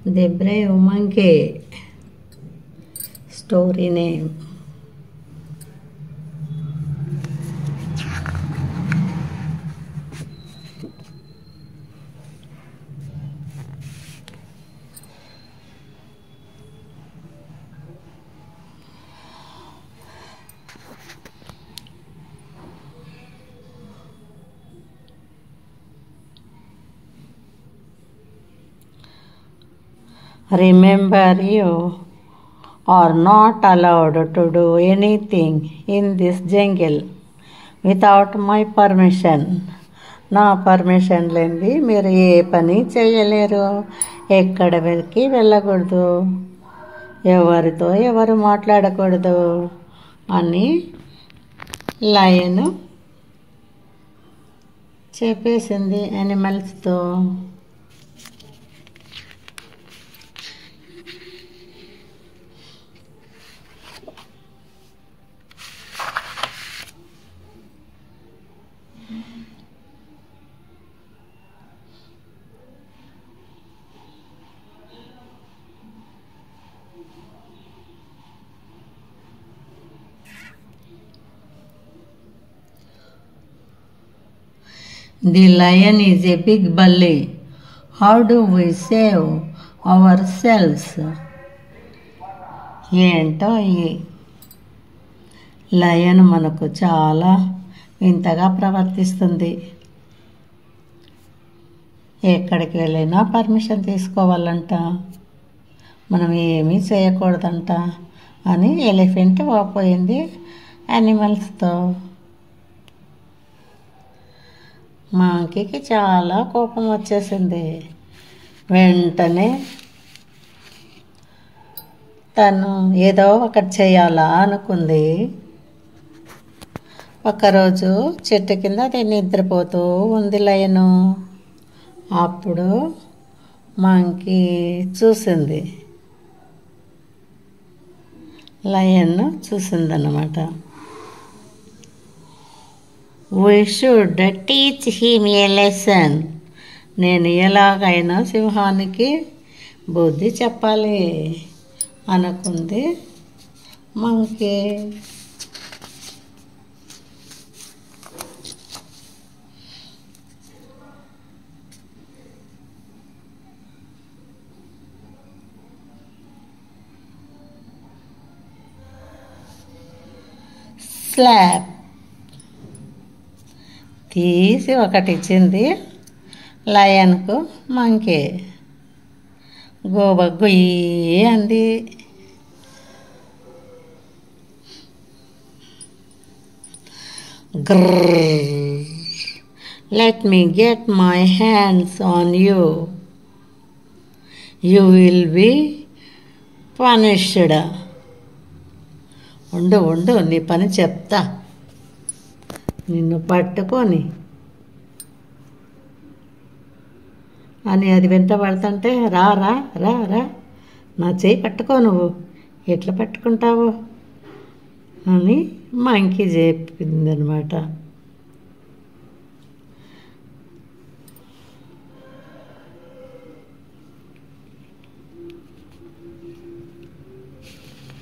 The Brave Monkey. Story name. Remember, you are not allowed to do anything in this jungle without my permission. నా permission లేనిది మీరు ఏ పని చేయలేరు, ఎక్కడికి వెళ్ళకూడదు, ఎవరితో ఎవరు మాట్లాడకూడదు అని లయన్ చెప్పేసింది యానిమల్స్తో. The lion is a big bully. How do we save ourselves? ఏంటో ఈ లయన్ మనకు చాలా వింతగా ప్రవర్తిస్తుంది. ఎక్కడికి వెళ్ళినా పర్మిషన్ తీసుకోవాలంట, మనం ఏమీ చేయకూడదంట అని ఎలిఫెంట్ వాపోయింది యానిమల్స్తో. మంకీకి చాలా కోపం వచ్చేసింది. వెంటనే తను ఏదో ఒకటి చేయాలా అనుకుంది. ఒకరోజు చెట్టు కింద అది నిద్రపోతూ ఉంది లయను. అప్పుడు మంకీ చూసింది, lion చూసిందన్నమాట. We should teach him a lesson. నేను ఎలాగైనా సింహానికి బుద్ధి చెప్పాలి అనుకుంది మంకీ. స్లాప్ తీసి ఒకటి ఇచ్చింది లయన్కు మంకీ. గోబగ్గుయ్యి అంది. Grr, let me get my hands on you, you will be punished. ఉండు ఉండు, నీ పని చెప్తా, నిన్ను పట్టుకొని అని అది వెంట పడుతుంటే, రా రా రా రా, నా చేయి పట్టుకో, నువ్వు ఎట్లా పట్టుకుంటావు అని మంకీ చెప్పిందనమాట.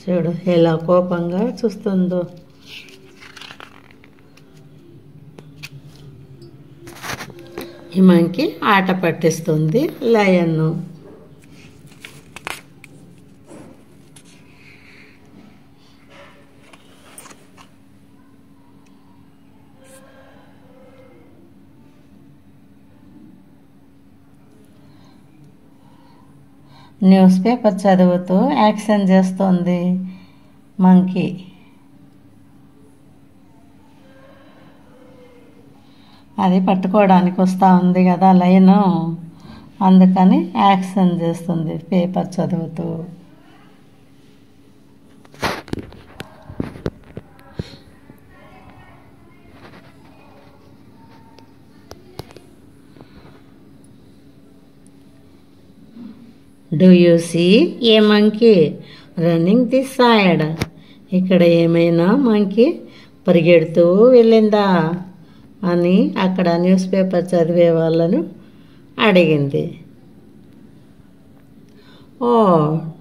చూడు ఎలా కోపంగా చూస్తుందో. ఈ మంకీ ఆట పట్టిస్తుంది లయన్ను. న్యూస్ పేపర్ చదువుతూ యాక్షన్ చేస్తుంది మంకీ. అది పట్టుకోవడానికి వస్తూ ఉంది కదా లయను, అందుకని యాక్షన్ చేస్తుంది పేపర్ చదువుతూ. Do you see a monkey running this side? ఇక్కడ ఏమైనా మంకీ పరిగెడుతూ వెళ్ళిందా అని అక్కడ న్యూస్ పేపర్ చదివే వాళ్ళను అడిగింది. Oh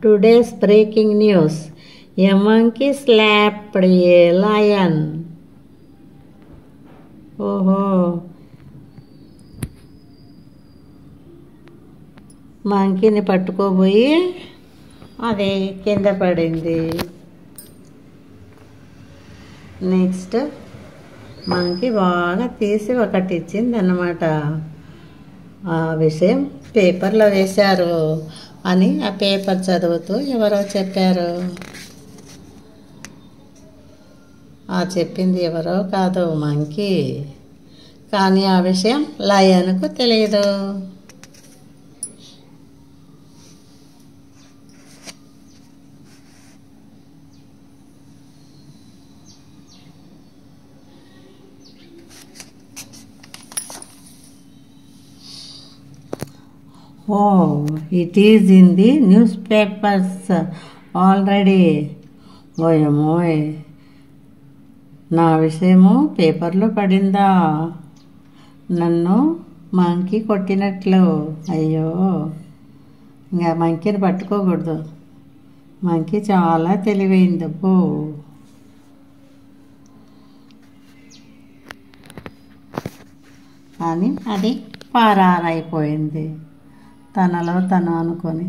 today's breaking news, a monkey slapped a lion. ఓహో, మంకీని పట్టుకోబోయి అది కింద పడింది. నెక్స్ట్ మంకీ బాగా తీసి ఒకటి ఇచ్చింది అన్నమాట. ఆ విషయం పేపర్లో వేశారు అని ఆ పేపర్ చదువుతూ ఎవరో చెప్పారు. ఆ చెప్పింది ఎవరో కాదు, మంకీ. కానీ ఆ విషయం లయన్కు తెలియదు. Oh, it is in the newspapers already. ఓయమ్మోయ్, నా విషయము పేపర్లో పడిందా? నన్ను మంకీ కొట్టినట్లు. అయ్యో, ఇంకా మంకీని పట్టుకోకూడదు. మంకీ చాలా తెలివైంది అబ్బో. అని అది పరారైపోయింది తనలో తను అనుకొని.